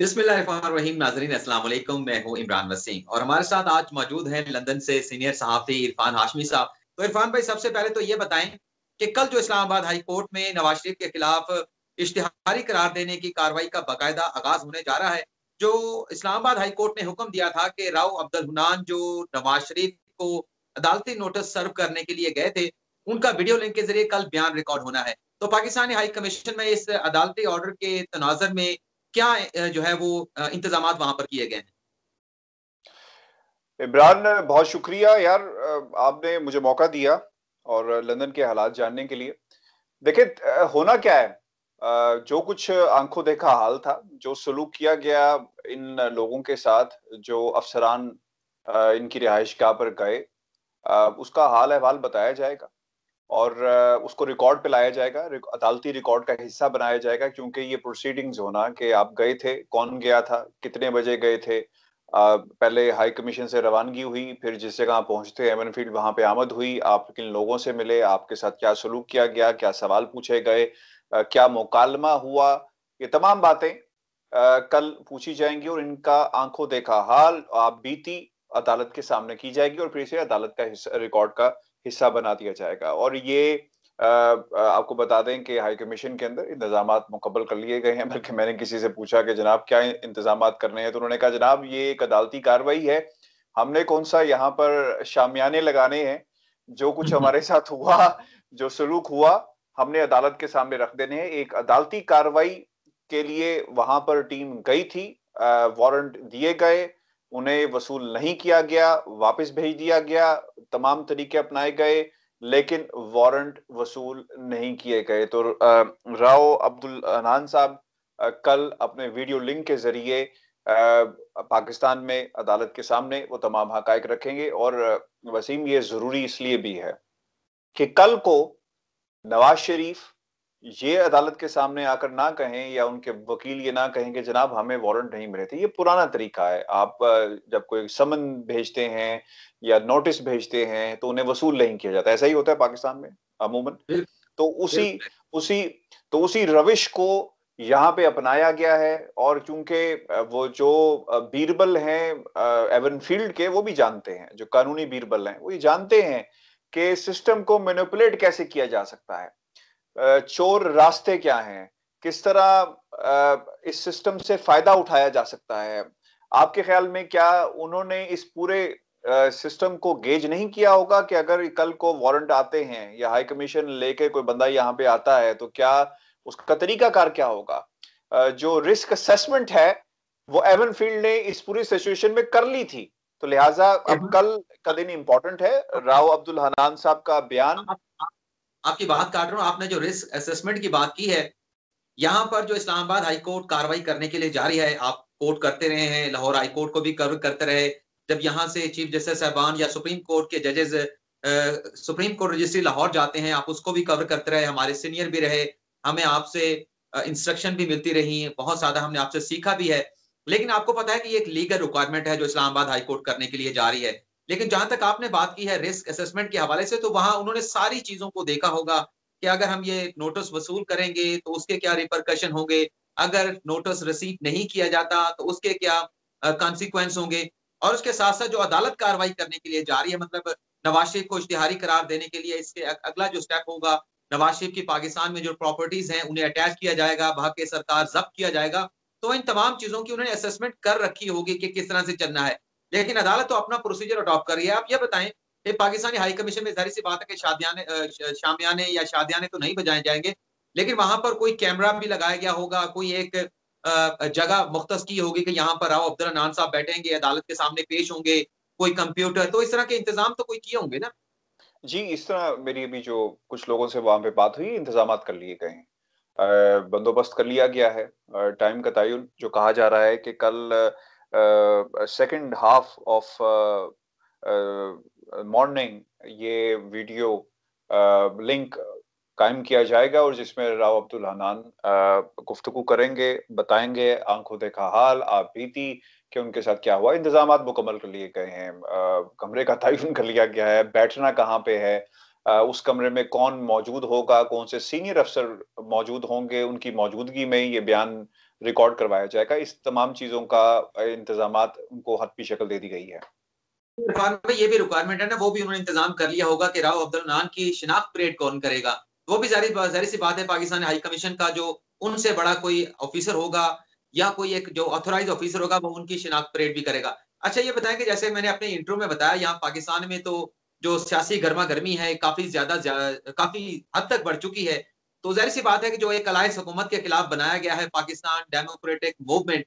बिस्मिल्लाहिर्रहमानिर्रहीम। नाज़रीन अस्सलाम वालेकुम, मैं हूं इमरान वसीम और हमारे साथ आज मौजूद हैं लंदन से सीनियर सहाफ़ी इरफान हाशमी साहब। तो इरफान भाई, सबसे पहले तो ये बताएं कि कल जो इस्लामाबाद हाई कोर्ट में नवाज शरीफ के खिलाफ इश्तिहारी करार देने की कार्रवाई का बाकायदा आगाज होने जा रहा है। जो इस्लामाबाद हाई कोर्ट ने हुक्म दिया था कि राव अब्दुल हन्नान जो नवाज शरीफ को अदालती नोटिस सर्व करने के लिए गए थे, उनका वीडियो लिंक के जरिए कल बयान रिकॉर्ड होना है। तो पाकिस्तानी हाई कमीशन में इस अदालती ऑर्डर के तनाज़ुर में क्या जो है वो इंतज़ामात वहाँ पर किए गए हैं? इमरान, बहुत शुक्रिया यार, आपने मुझे मौका दिया और लंदन के हालात जानने के लिए। देखिए, होना क्या है, जो कुछ आंखों देखा हाल था, जो सलूक किया गया इन लोगों के साथ, जो अफसरान इनकी रिहाइशगाह पर गए, उसका हाल अहवाल बताया जाएगा और उसको रिकॉर्ड पे लाया जाएगा, अदालती रिकॉर्ड का हिस्सा बनाया जाएगा, क्योंकि ये प्रोसीडिंग्स होना कि आप गए थे, कौन गया था, कितने बजे गए थे, पहले हाई कमीशन से रवानगी हुई, फिर जिस जगह आप पहुंचते एवनफील्ड वहां पे आमद हुई, आप किन लोगों से मिले, आपके साथ क्या सलूक किया गया, क्या सवाल पूछे गए, क्या मुकालमा हुआ, ये तमाम बातें कल पूछी जाएंगी और इनका आंखों देखा हाल आप बीती अदालत के सामने की जाएगी और फिर इसे अदालत का हिस्सा, रिकॉर्ड का हिस्सा बना दिया जाएगा। और ये आपको बता दें कि हाई कमीशन के अंदर इंतजामात मुकम्मल कर लिए गए हैं। बल्कि मैंने किसी से पूछा कि जनाब क्या इंतजामात करने हैं, तो उन्होंने कहा जनाब ये एक अदालती कार्रवाई है, हमने कौन सा यहाँ पर शामियाने लगाने हैं, जो कुछ हमारे साथ हुआ, जो सलूक हुआ, हमने अदालत के सामने रख देने हैं। एक अदालती कार्रवाई के लिए वहां पर टीम गई थी, वारंट दिए गए, उन्हें वसूल नहीं किया गया, वापस भेज दिया गया, तमाम तरीके अपनाए गए, लेकिन वारंट वसूल नहीं किए गए। तो राव अब्दुल हन्नान साहब कल अपने वीडियो लिंक के जरिए पाकिस्तान में अदालत के सामने वो तमाम हकायक रखेंगे। और वसीम, ये जरूरी इसलिए भी है कि कल को नवाज शरीफ ये अदालत के सामने आकर ना कहें या उनके वकील ये ना कहें कि जनाब हमें वारंट नहीं मिले थे। ये पुराना तरीका है, आप जब कोई समन भेजते हैं या नोटिस भेजते हैं तो उन्हें वसूल नहीं किया जाता। ऐसा ही होता है पाकिस्तान में अमूमन। बिल्कुल, तो उसी बिल्कुल। उसी तो उसी रविश को यहाँ पे अपनाया गया है। और चूंकि वो जो बीरबल हैं एवनफील्ड के, वो भी जानते हैं, जो कानूनी बीरबल हैं वो ये जानते हैं कि सिस्टम को मैनिपुलेट कैसे किया जा सकता है, चोर रास्ते क्या हैं, किस तरह इस सिस्टम से फायदा उठाया जा सकता है। आपके ख्याल में क्या उन्होंने इस पूरे सिस्टम को गेज नहीं किया होगा कि अगर कल को वारंट आते हैं या हाई कमीशन लेके कोई बंदा यहाँ पे आता है तो क्या उसका तरीकाकार क्या होगा? जो रिस्क असेसमेंट है वो एवनफील्ड ने इस पूरी सिचुएशन में कर ली थी। तो लिहाजा अब इरफान, कल का दिन इंपॉर्टेंट है। राव अब्दुल हन्नान साहब का बयान। आप आपकी बात काट रहा हूँ। आपने जो रिस्क असेसमेंट की बात की है, यहाँ पर जो इस्लामाबाद हाई कोर्ट कार्रवाई करने के लिए जारी है, आप कोर्ट करते रहे हैं, लाहौर हाई कोर्ट को भी कवर करते रहे। जब यहाँ से चीफ जस्टिस साहिबान या सुप्रीम कोर्ट के जजेस सुप्रीम कोर्ट रजिस्ट्री लाहौर जाते हैं, आप उसको भी कवर करते रहे, हमारे सीनियर भी रहे, हमें आपसे इंस्ट्रक्शन भी मिलती रही, बहुत ज़्यादा हमने आपसे सीखा भी है। लेकिन आपको पता है कि ये एक लीगल रिक्वायरमेंट है जो इस्लामाबाद हाई कोर्ट करने के लिए जा रही है। लेकिन जहाँ तक आपने बात की है रिस्क असेसमेंट के हवाले से, तो वहाँ उन्होंने सारी चीज़ों को देखा होगा कि अगर हम ये नोटिस वसूल करेंगे तो उसके क्या रिपरकशन होंगे, अगर नोटिस रिसीव नहीं किया जाता तो उसके क्या कॉन्सिक्वेंस होंगे। और उसके साथ-साथ जो अदालत कार्रवाई करने के लिए जा रही है, मतलब नवाज शरीफ को इश्तिहारी करार देने के लिए इसके अगला जो स्टेप होगा, नवाज शरीफ की पाकिस्तान में जो प्रॉपर्टीज़ हैं उन्हें अटैच किया जाएगा, भाग के सरकार ज़ब्त किया जाएगा। तो इन तमाम चीज़ों की उन्होंने असेसमेंट कर रखी होगी कि किस तरह से चलना है। लेकिन अदालत तो अपना प्रोसीजर अडॉप्ट कर रही है। आप ये बताएँ कि पाकिस्तानी हाई कमीशन में ज़ाहिर-सी बात है कि शादियाने शामियाने या शादियाने तो नहीं बजाए जाएँगे, लेकिन वहाँ पर कोई कैमरा भी लगाया गया होगा, कोई एक जगह मुख्तस की होगी कि यहाँ पर राव अब्दुल हन्नान साहब बैठेंगे, अदालत के सामने पेश होंगे, कोई कंप्यूटर, तो इस तरह के इंतज़ाम तो कोई किए होंगे ना? जी, इस तरह मेरी अभी जो कुछ लोगों से वहाँ पे बात हुई, इंतज़ामात कर लिए गए हैं। बंदोबस्त कर लिया गया है। टाइम का तयन जो कहा जा रहा है कि कल सेकंड हाफ ऑफ मॉर्निंग ये वीडियो लिंक कायम किया जाएगा और जिसमें राव अब्दुल हन्नान गुफ्तगू करेंगे, बताएंगे आंखों देखा हाल, आप बीती कि उनके साथ क्या हुआ। इंतजामात मुकम्मल कर लिए गए हैं, कमरे का तयन कर लिया गया है, बैठना कहाँ पे है, उस कमरे में कौन मौजूद होगा, कौन से सीनियर अफसर मौजूद होंगे, उनकी मौजूदगी में ये बयान रिकॉर्ड करवाया जाएगा। इस तमाम चीजों का इंतजामात उनको हतमी शक्ल दे दी गई है। रिक्वायरमेंट, ये भी रिक्वायरमेंट है ना, वो भी उन्होंने इंतजाम कर लिया होगा कि राव अब्दुल नान की शिनाख्त परेड कौन करेगा। वो भी जाहिर सी बात है, पाकिस्तान हाई कमीशन का जो उनसे बड़ा कोई ऑफिसर होगा या कोई एक जो ऑथोराइज ऑफिसर होगा, वो उनकी शिनाख्त परेड भी करेगा। अच्छा, ये बताएं कि जैसे मैंने अपने इंट्रो में बताया, यहाँ पाकिस्तान में तो जो सियासी गर्मा गर्मी है काफी हद तक बढ़ चुकी है। तो जाहिर सी बात है कि जो एक अलायंस हुकूमत के खिलाफ बनाया गया है पाकिस्तान डेमोक्रेटिक मूवमेंट,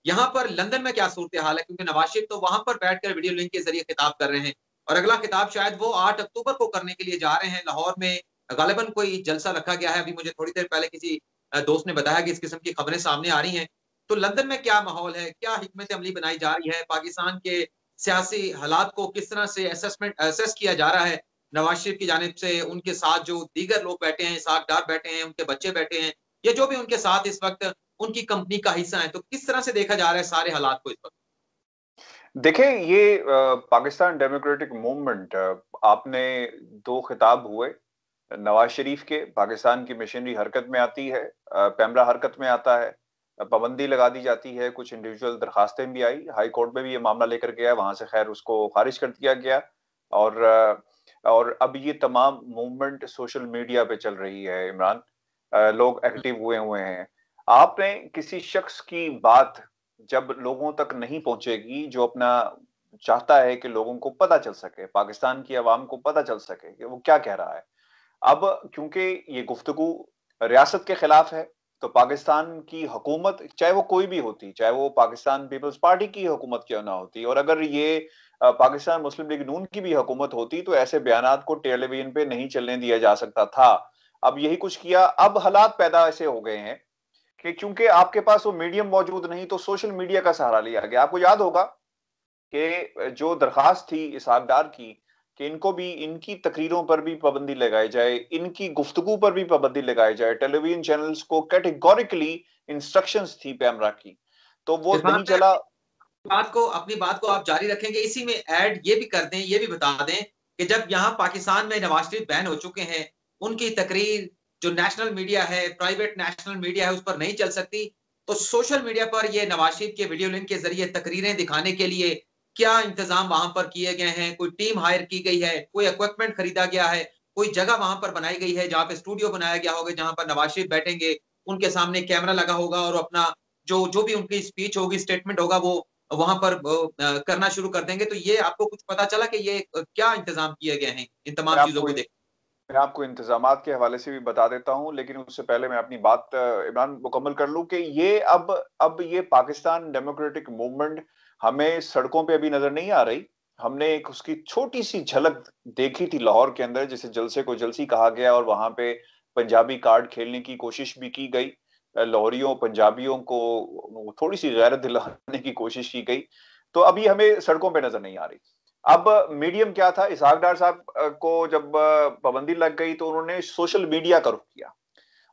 यहाँ पर लंदन में क्या सूरत हाल है? क्योंकि नवाज शरीफ तो वहां पर बैठकर वीडियो लिंक के जरिए खिताब कर रहे हैं, और अगला खिताब शायद वो 8 अक्टूबर को करने के लिए जा रहे हैं लाहौर में। गालिबन कोई जलसा रखा गया है, अभी मुझे थोड़ी देर पहले किसी दोस्त ने बताया कि इस किस्म की खबरें सामने आ रही हैं। तो लंदन में क्या माहौल है, क्या हिकमत अमली बनाई जा रही है, पाकिस्तान के सियासी हालात को किस तरह से असेस किया जा रहा है नवाज शरीफ की जानिब से? उनके साथ जो दीगर लोग बैठे हैं, इसाक डार बैठे हैं, उनके बच्चे बैठे हैं, या जो भी उनके साथ इस वक्त उनकी कंपनी का हिस्सा है, तो किस तरह से देखा जा रहा है सारे हालात को इस वक्त? देखिए, ये पाकिस्तान डेमोक्रेटिक मूवमेंट, आपने दो खिताब हुए नवाज शरीफ के, पाकिस्तान की मशीनरी हरकत में आती है, पैमरा हरकत में आता है, पाबंदी लगा दी जाती है, कुछ इंडिविजुअल दरखास्तें भी आई, हाई कोर्ट में भी ये मामला लेकर गया, वहां से खैर उसको खारिज कर दिया गया। और और अब ये तमाम मूवमेंट सोशल मीडिया पे चल रही है इमरान, लोग एक्टिव हुए हुए हैं। आपने किसी शख्स की बात जब लोगों तक नहीं पहुंचेगी, जो अपना चाहता है कि लोगों को पता चल सके, पाकिस्तान की आवाम को पता चल सके कि वो क्या कह रहा है। अब क्योंकि ये गुफ्तगू रियासत के खिलाफ है, तो पाकिस्तान की हुकूमत, चाहे वो कोई भी होती, चाहे वो पाकिस्तान पीपल्स पार्टी की हुकूमत क्यों ना होती, और अगर ये पाकिस्तान मुस्लिम लीग नून की भी हुकूमत होती, तो ऐसे बयानात को टेलीविजन पे नहीं चलने दिया जा सकता था। अब यही कुछ किया। अब हालात पैदा ऐसे हो गए हैं कि चूंकि आपके पास वो मीडियम मौजूद नहीं, तो सोशल मीडिया का सहारा लिया गया। आपको याद होगा कि जो दरखास्त थी इसहाक डार की कि इनको भी, इनकी तकरीरों पर भी पाबंदी लगाई जाए, इनकी गुफ्तगू पर भी पाबंदी लगाई जाए, टेलीविजन चैनल्स को कैटेगोरिकली इंस्ट्रक्शंस थी पैमरा की, तो वो इरफान नहीं भाई, चला। अपनी बात को आप जारी रखेंगे, इसी में ऐड ये भी कर दें, ये भी बता दें कि जब यहाँ पाकिस्तान में नवाज शरीफ बैन हो चुके हैं, उनकी तकरीर जो नेशनल मीडिया है, प्राइवेट नेशनल मीडिया है, उस पर नहीं चल सकती, तो सोशल मीडिया पर ये नवाज शरीफ के वीडियो लिंक के जरिए तकरीरें दिखाने के लिए क्या इंतजाम वहां पर किए गए हैं? कोई टीम हायर की गई है, कोई इक्विपमेंट खरीदा गया है, कोई जगह वहां पर बनाई गई है जहां पे स्टूडियो बनाया गया होगा, जहां पर नवाज शरीफ बैठेंगे, उनके सामने कैमरा लगा होगा और अपना जो जो भी उनकी स्पीच होगी, स्टेटमेंट होगा, वो वहां पर करना शुरू कर देंगे? तो ये आपको कुछ पता चला कि ये क्या इंतजाम किए गए हैं इन मैं तमाम चीजों आपको को देख? मैं आपको इंतजामात के हवाले से भी बता देता हूं, लेकिन उससे पहले मैं अपनी बात इमरान मुकम्मल कर लूं कि ये अब ये पाकिस्तान डेमोक्रेटिक मूवमेंट हमें सड़कों पे अभी नजर नहीं आ रही। हमने एक उसकी छोटी सी झलक देखी थी लाहौर के अंदर, जिसे जलसे को जलसी कहा गया, और वहां पे पंजाबी कार्ड खेलने की कोशिश भी की गई, लाहौरियों पंजाबियों को थोड़ी सी गैरत दिलाने की कोशिश की गई। तो अभी हमें सड़कों पे नजर नहीं आ रही। अब मीडियम क्या था, इसहाक डार साहब को जब पाबंदी लग गई, तो उन्होंने सोशल मीडिया का रुख किया,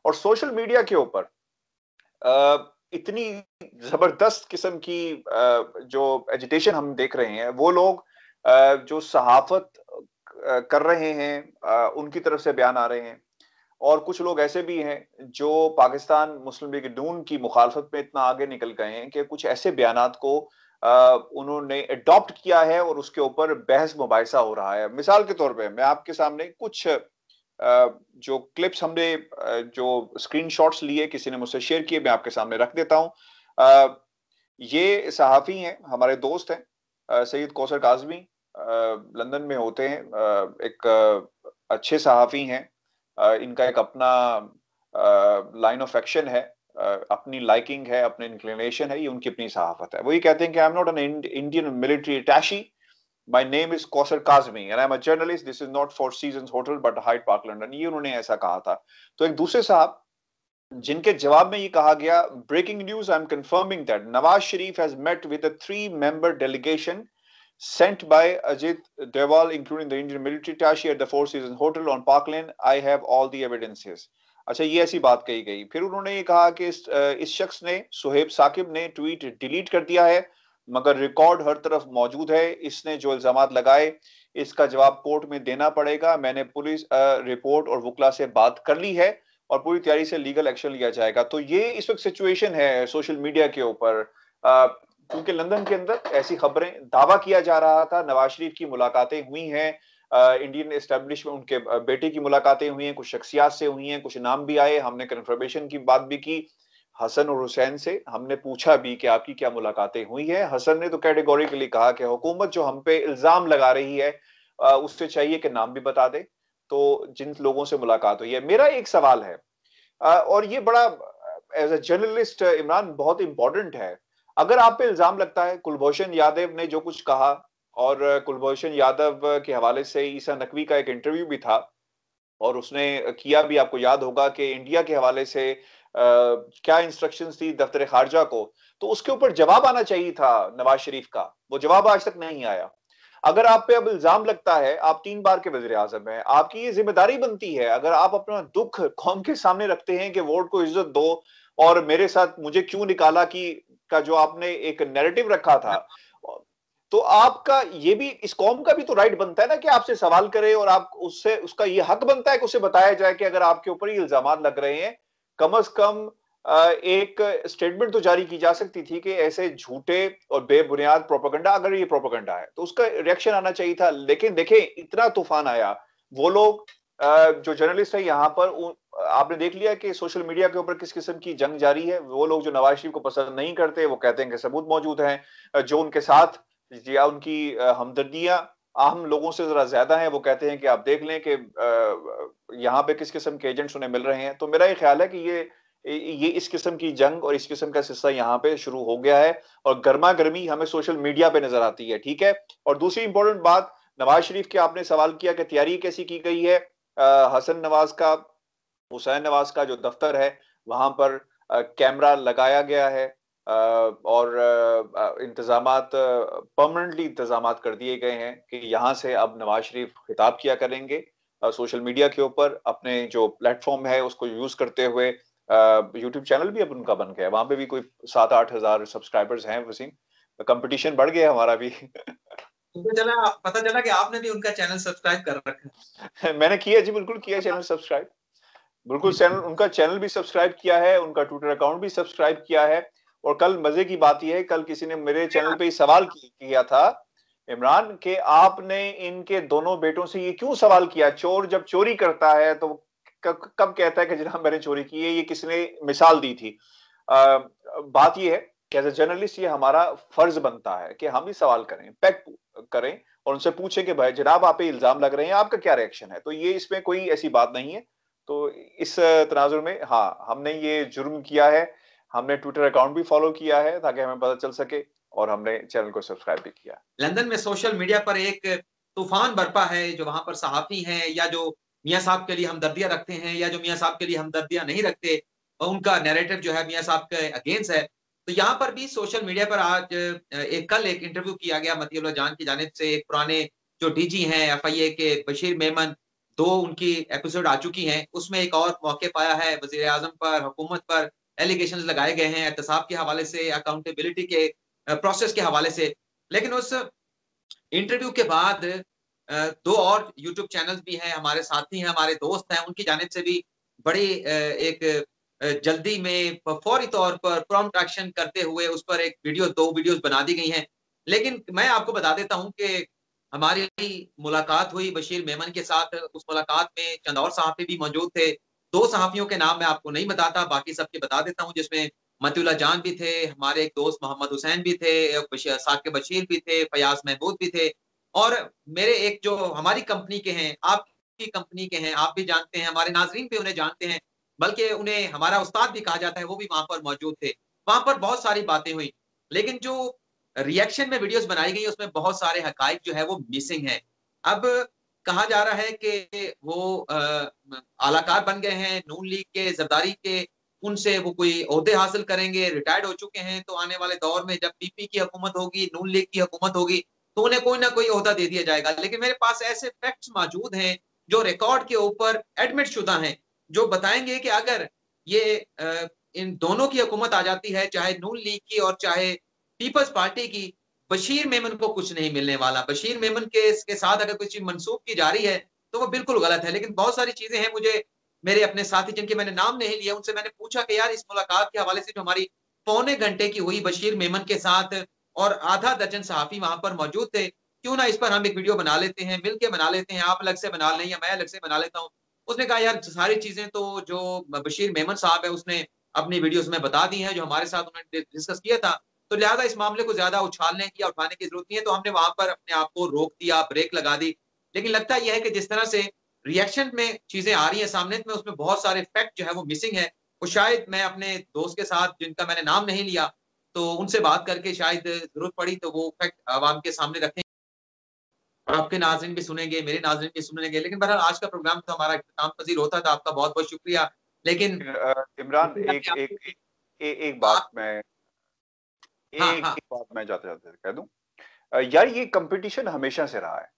और सोशल मीडिया के ऊपर इतनी जबरदस्त किस्म की जो एजिटेशन हम देख रहे हैं, वो लोग जो सहाफत कर रहे हैं, उनकी तरफ से बयान आ रहे हैं, और कुछ लोग ऐसे भी हैं जो पाकिस्तान मुस्लिम लीग नून की मुखालफत में इतना आगे निकल गए हैं कि कुछ ऐसे बयानात को उन्होंने अडॉप्ट किया है, और उसके ऊपर बहस मुबाहिसा हो रहा है। मिसाल के तौर पे मैं आपके सामने कुछ जो क्लिप्स हमने जो स्क्रीनशॉट्स लिए, किसी ने मुझसे शेयर किए, मैं आपके सामने रख देता हूं। ये सहाफी हैं, हमारे दोस्त हैं, सईद कौसर काजमी, लंदन में होते हैं, एक अच्छे सहाफी हैं। इनका एक अपना लाइन ऑफ एक्शन है, अपनी लाइकिंग है, अपनी इंक्लिनेशन है, ये उनकी अपनी सहाफत है। वो ये कहते हैं कि I am not an Indian military attache, My name is Kausar Kazmi and I'm a journalist. This is not Four Seasons Hotel but Hyde Park London. ये उन्होंने ऐसा कहा था। तो एक दूसरे साहब जिनके जवाब में ये कहा गया, breaking news, I am confirming that Nawaz Sharif has met with a 3-member delegation sent by Ajit Deval, including the Indian military attaché at the Four Seasons Hotel on Park Lane. I have all the evidences. अच्छा, ये ऐसी बात कही गई। फिर उन्होंने ये कहा कि इस शख्स ने, सुहेब साकिब ने, ट्वीट डिलीट कर दिया है, मगर रिकॉर्ड हर तरफ मौजूद है। इसने जो इल्जामात लगाए, इसका जवाब कोर्ट में देना पड़ेगा। मैंने पुलिस रिपोर्ट और वकला से बात कर ली है, और पूरी तैयारी से लीगल एक्शन लिया जाएगा। तो ये इस वक्त सिचुएशन है सोशल मीडिया के ऊपर, क्योंकि लंदन के अंदर ऐसी खबरें, दावा किया जा रहा था नवाज शरीफ की मुलाकातें हुई हैं, इंडियन एस्टेब्लिशमेंट, उनके बेटे की मुलाकातें हुई हैं, कुछ शख्सियात से हुई हैं, कुछ नाम भी आए, हमने कन्फर्मेशन की बात भी की हसन और हुसैन से, हमने पूछा भी कि आपकी क्या मुलाकातें हुई हैं। हसन ने तो कैटेगोरिकली कहा कि हुकूमत जो हम पे इल्जाम लगा रही है उससे चाहिए कि नाम भी बता दे, तो जिन लोगों से मुलाकात हुई है। मेरा एक सवाल है, और ये बड़ा एज अ जर्नलिस्ट इमरान बहुत इंपॉर्टेंट है, अगर आप पे इल्जाम लगता है, कुलभूषण यादव ने जो कुछ कहा, और कुलभूषण यादव के हवाले से ईसा नकवी का एक इंटरव्यू भी था, और उसने किया भी, आपको याद होगा कि इंडिया के हवाले से क्या इंस्ट्रक्शंस थी दफ्तर खारजा को, तो उसके ऊपर जवाब आना चाहिए था नवाज शरीफ का, वो जवाब आज तक नहीं आया। अगर आप पे अब इल्जाम लगता है, आप 3 बार के वज़ीर आज़म हैं, आपकी ये ज़िम्मेदारी बनती है, अगर आप अपना दुःख कौम के सामने रखते हैं कि वोट को इज़्ज़त दो और मेरे साथ मुझे क्यों निकाला कि का जो आपने एक नैरेटिव रखा था, तो आपका ये भी, इस कौम का भी तो राइट बनता है ना कि आपसे सवाल करे, और आप उससे, उसका ये हक बनता है कि उसे बताया जाए कि अगर आपके ऊपर ये इल्जामात लग रहे हैं, कम से कम एक स्टेटमेंट तो जारी की जा सकती थी कि ऐसे झूठे और बेबुनियाद प्रोपेगेंडा, अगर ये प्रोपेगेंडा है तो उसका रिएक्शन आना चाहिए था। लेकिन देखें, इतना तूफान आया, वो लोग जो जर्नलिस्ट है यहाँ पर, आपने देख लिया कि सोशल मीडिया के ऊपर किस किस्म की जंग जारी है। वो लोग जो नवाज शरीफ को पसंद नहीं करते, वो कहते हैं कि सबूत मौजूद हैं, जो उनके साथ या उनकी हमदर्दियां आम लोगों से जरा ज्यादा हैं, वो कहते हैं कि आप देख लें कि यहाँ पे किस किस्म के एजेंट्स उन्हें मिल रहे हैं। तो मेरा ये ख्याल है कि ये इस किस्म की जंग और इस किस्म का सिलसिला यहाँ पे शुरू हो गया है, और गर्मा गर्मी हमें सोशल मीडिया पे नजर आती है, ठीक है। और दूसरी इंपॉर्टेंट बात, नवाज शरीफ के आपने सवाल किया कि तैयारी कैसी की गई है, हसन नवाज का, हुसैन नवाज का जो दफ्तर है, वहां पर कैमरा लगाया गया है, और इंतजामात, परमानेंटली इंतजामात कर दिए गए हैं कि यहाँ से अब नवाज शरीफ खिताब किया करेंगे सोशल मीडिया के ऊपर, अपने जो प्लेटफॉर्म है उसको यूज करते हुए। यूट्यूब चैनल भी अब उनका बन गया है, वहां पे भी कोई 7-8 हजार सब्सक्राइबर्स हैं वसीम, कंपटीशन बढ़ गया हमारा भी। पता चला कि आपने भी उनका चैनल सब्सक्राइब कर रखा मैंने किया जी, बिल्कुल किया चैनल सब्सक्राइब, बिल्कुल चैनल, उनका चैनल भी सब्सक्राइब किया है, उनका ट्विटर अकाउंट भी सब्सक्राइब किया है। और कल मजे की बात यह है, कल किसी ने मेरे चैनल पे सवाल किया था इमरान कि आपने इनके दोनों बेटों से ये क्यों सवाल किया, चोर जब चोरी करता है तो कब कहता है कि जनाब मैंने चोरी की है, ये किसने मिसाल दी थी। बात ये है कि एज ए जर्नलिस्ट ये हमारा फर्ज बनता है कि हम ही सवाल करें, पैक करें, और उनसे पूछें कि भाई जनाब आप पे इल्जाम लग रहे हैं, आपका क्या रिएक्शन है। तो ये, इसमें कोई ऐसी बात नहीं है। तो इस तनाजुर में हाँ, हमने ये जुर्म किया है, हमने ट्विटर अकाउंट भी फॉलो किया है ताकि हमें पता चल सके, और हमने चैनल को सब्सक्राइब भी किया। लंदन में सोशल मीडिया पर एक तूफान बरपा है, जो वहां पर सहाफी हैं या जो मियाँ साहब के लिए हमदर्दियां रखते हैं या जो मियाँ साहब के लिए हमदर्दियां नहीं रखते, और उनका नैरेटिव जो है मियाँ साहब के अगेंस्ट है। तो यहाँ पर भी सोशल मीडिया पर आज कल एक इंटरव्यू किया गया मतीउल्लाह जान की जानिब से, एक पुराने जो डीजी हैं एफआईए के बशीर मेमन, 2 उनकी एपिसोड आ चुकी हैं। उसमें एक और मौके पाया है, वजीर आजम पर, हुकूमत पर एलिगेशन लगाए गए हैं एहतसाब के हवाले से, अकाउंटेबिलिटी के प्रोसेस के हवाले से। लेकिन उस इंटरव्यू के बाद 2 और यूट्यूब चैनल्स भी हैं, हमारे साथी हैं, हमारे दोस्त हैं, उनकी जानिब से भी बड़ी एक जल्दी में फौरी तौर पर प्रॉम्प्ट एक्शन करते हुए उस पर एक वीडियो, 2 वीडियोस बना दी गई हैं। लेकिन मैं आपको बता देता हूँ कि हमारी मुलाकात हुई बशीर मेमन के साथ। उस मुलाकात में चंद और सहाफ़ी भी मौजूद थे। 2 सहाफ़ियों के नाम मैं आपको नहीं बताता, बाकी सबके बता देता हूँ, जिसमें मतीउल्लाह जान भी थे, हमारे एक दोस्त मोहम्मद हुसैन भी थे, साकिब बशीर भी थे, फयाज महमूद भी थे, और मेरे एक जो हमारी कंपनी के हैं, आपकी कंपनी के हैं, आप भी जानते हैं, हमारे नाज़रीन भी उन्हें जानते हैं, बल्कि उन्हें हमारा उस्ताद भी कहा जाता है, वो भी वहाँ पर मौजूद थे। वहाँ पर बहुत सारी बातें हुई, लेकिन जो रिएक्शन में वीडियोज़ बनाई गई, उसमें बहुत सारे हक़ाइक़ जो है वो मिसिंग हैं। अब कहा जा रहा है कि वो आलाकार बन गए हैं, नून लीग के, ज़रदारी के, उनसे वो कोई ओहदे हासिल करेंगे, रिटायर्ड हो चुके हैं, तो आने वाले दौर में जब पीपी की हुकूमत होगी, नून लीग की हुकूमत होगी, तो उन्हें कोई ना कोई ओहदा दे दिया जाएगा। लेकिन मेरे पास ऐसे फैक्ट्स मौजूद हैं, जो रिकॉर्ड के ऊपर एडमिट शुदा हैं, जो बताएँगे कि अगर ये इन दोनों की हुकूमत आ जाती है, चाहे नून लीग की और चाहे पीपल्स पार्टी की, बशीर मेमन को कुछ नहीं मिलने वाला। बशीर मेमन के साथ अगर कोई चीज़ मंसूब की जा रही है, तो वो बिल्कुल गलत है। लेकिन बहुत सारी चीज़ें हैं, मुझे मेरे अपने साथी जिनके मैंने नाम नहीं लिया, उनसे मैंने पूछा कि यार इस मुलाकात के हवाले से जो हमारी पौने घंटे की हुई बशीर मेमन के साथ और आधा दर्जन सहाफ़ी वहाँ पर मौजूद थे, क्यों ना इस पर हम एक वीडियो बना लेते हैं, मिल के बना लेते हैं, आप अलग से बना लें या मैं अलग से बना लेता हूँ। उसने कहा यार सारी चीज़ें तो जो बशीर मेमन साहब है उसने अपनी वीडियोज़ में बता दी हैं, जो हमारे साथ उन्होंने डिस्कस किया था। तो लिहाज़ा इस मामले को ज़्यादा उछालने की या उठाने की ज़रूरत नहीं है, तो हमने वहाँ पर अपने आप को रोक दिया, ब्रेक लगा दी। लेकिन लगता ये है कि जिस तरह से रिएक्शन में चीज़ें आ रही हैं सामने, तो उसमें बहुत सारे फैक्ट जो है वो मिसिंग है। वो शायद मैं अपने दोस्त के साथ जिनका मैंने नाम नहीं लिया, तो उनसे बात करके शायद ज़रूरत पड़ी तो वो फैक्ट अवाम के सामने रखें और आपके नाज़रीन भी सुनेंगे, मेरे नाज़रीन भी सुनेंगे। लेकिन बहरहाल आज का प्रोग्राम तो हमारा इख्तिताम पज़ीर होता था, आपका बहुत-बहुत शुक्रिया। लेकिन इमरान, शुक्रिया कि एक एक आपको एक एक बात बात मैं हाँ, एक हाँ। एक बात मैं जाते-जाते कह दूं। यार ये कंपटीशन हमेशा से रहा है।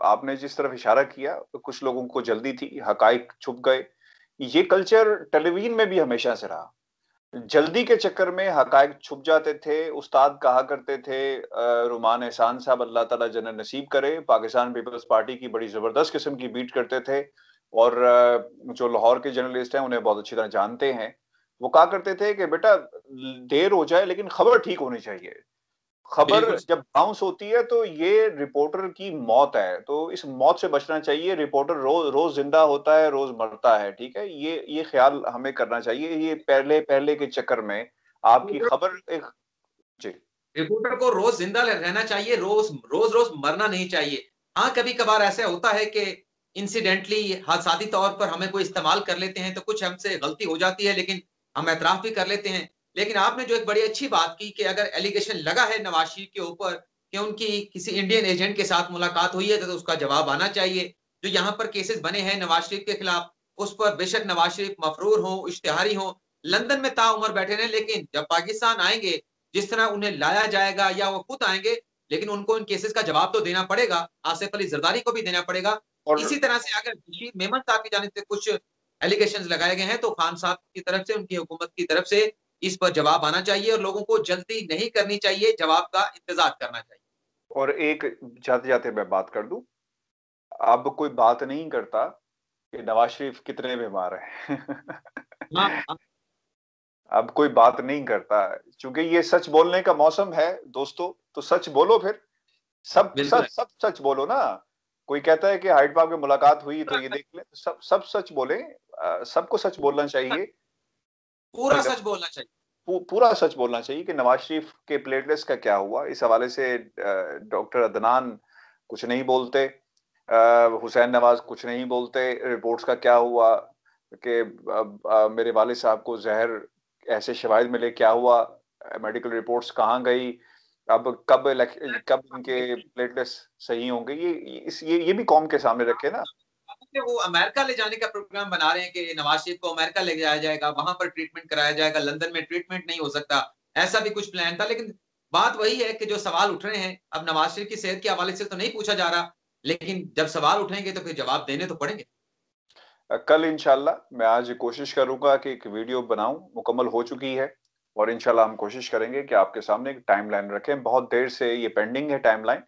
आपने जिस तरफ इशारा किया, तो कुछ लोगों को जल्दी थी, हकाइक छुप गए। ये कल्चर टेलीविजन में भी हमेशा से रहा। जल्दी के चक्कर में हकाइक छुप जाते थे। उस्ताद कहा करते थे, रुमान एहसान साहब अल्लाह ताला जन्नत नसीब करे, पाकिस्तान पीपल्स पार्टी की बड़ी ज़बरदस्त किस्म की बीट करते थे और जो लाहौर के जर्नलिस्ट हैं, उन्हें बहुत अच्छी तरह जानते हैं। वो कहा करते थे कि बेटा देर हो जाए लेकिन खबर ठीक होनी चाहिए। खबर बिल्कुल, जब बाउंस होती है तो ये रिपोर्टर की मौत है, तो इस मौत से बचना चाहिए। रिपोर्टर रोज़ ज़िंदा होता है, रोज़ मरता है, ठीक है? ये ख़्याल हमें करना चाहिए। ये पहले के चक्कर में आपकी रिपोर्टर खबर एक जी, रिपोर्टर को रोज़ ज़िंदा रहना चाहिए, रोज़-रोज़ मरना नहीं चाहिए। हाँ, कभी-कभार ऐसा होता है कि इंसिडेंटली हादसाती तौर पर हमें कोई इस्तेमाल कर लेते हैं, तो कुछ हमसे गलती हो जाती है, लेकिन हम एतराफ़ भी कर लेते हैं। लेकिन आपने जो एक बड़ी अच्छी बात की कि अगर एलिगेशन लगा है नवाज़ शरीफ के ऊपर कि उनकी किसी इंडियन एजेंट के साथ मुलाकात हुई है, तो उसका जवाब आना चाहिए। जो यहाँ पर केसेज़ बने हैं नवाज़ शरीफ के खिलाफ, उस पर बेशक नवाज़ शरीफ मफ़रूर हों, इश्तिहारी हों, लंदन में ताउम्र बैठे रहें, लेकिन जब पाकिस्तान आएँगे जिस तरह उन्हें लाया जाएगा या वो खुद आएँगे, लेकिन उनको इन केसेज़ का जवाब तो देना पड़ेगा। आसिफ अली ज़रदारी को भी देना पड़ेगा। और इसी तरह से अगर बशीर मेमन साहब की जानिब से कुछ एलिगेशंस लगाए गए हैं, तो खान साहब की तरफ से, उनकी हुकूमत की तरफ से इस पर जवाब आना चाहिए और लोगों को जल्दी नहीं करनी चाहिए, जवाब का इंतज़ार करना चाहिए। और एक जाते-जाते मैं बात कर दूँ, अब कोई बात नहीं करता कि नवाज़ शरीफ कितने बीमार हैं। हाँ, हाँ, अब कोई बात नहीं करता, चूँकि ये सच बोलने का मौसम है दोस्तों, तो सच बोलो फिर। सब बिल्कुल सब है। सब सच बोलो ना। कोई कहता है कि हाइड पार्क में मुलाकात हुई तो पूरा ये सच देख लें, सब सब सच बोलें। सबको सच बोलना चाहिए कि पूरा सच बोलना चाहिए। पूरा सच बोलना चाहिए कि नवाज़ शरीफ के प्लेटलेट्स का क्या हुआ? इस हवाले से डॉक्टर अदनान कुछ नहीं बोलते, हुसैन नवाज़ कुछ नहीं बोलते, रिपोर्ट्स का क्या हुआ कि मेरे वालिद साहब को ज़हर ऐसे शवाहिद मिले, क्या हुआ? मेडिकल रिपोर्ट्स कहाँ गई? अब कब इनके प्लेटलेट्स सही होंगे? ये भी कौम के सामने रखें ना। कि वो अमेरिका ले जाने का प्रोग्राम बना रहे हैं कि नवाज शरीफ को अमेरिका ले जाया जाएगा, वहाँ पर ट्रीटमेंट कराया जाएगा, लंदन में ट्रीटमेंट नहीं हो सकता। ऐसा भी कुछ प्लान था, लेकिन बात वही है कि जो सवाल उठ रहे हैं, अब नवाज शरीफ की सेहत के हवाले से तो नहीं पूछा जा रहा, लेकिन जब सवाल उठेंगे तो फिर जवाब देने तो पड़ेंगे। कल इंशाल्लाह मैं आज कोशिश करूँगा कि एक वीडियो बनाऊँ, मुकम्मल हो चुकी है और इंशाल्लाह हम कोशिश करेंगे कि आपके सामने एक टाइमलाइन रखें। बहुत देर से ये पेंडिंग है टाइमलाइन,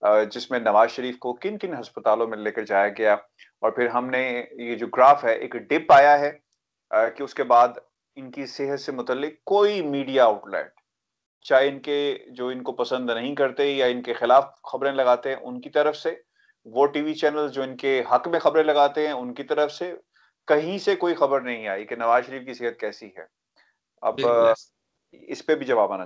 जिसमें नवाज़ शरीफ को किन-किन अस्पतालों में लेकर जाया गया और फिर हमने ये जो ग्राफ है, एक डिप आया है कि उसके बाद इनकी सेहत से मुतल्लिक कोई मीडिया आउटलेट, चाहे इनके जो इनको पसंद नहीं करते या इनके खिलाफ खबरें लगाते हैं, उनकी तरफ से, वो टीवी चैनल जो इनके हक में खबरें लगाते हैं, उनकी तरफ से, कहीं से कोई खबर नहीं आई कि नवाज़ शरीफ की सेहत कैसी है। अब बिल्कुल ऐसा। इस पे भी जवाब आना चाहिए।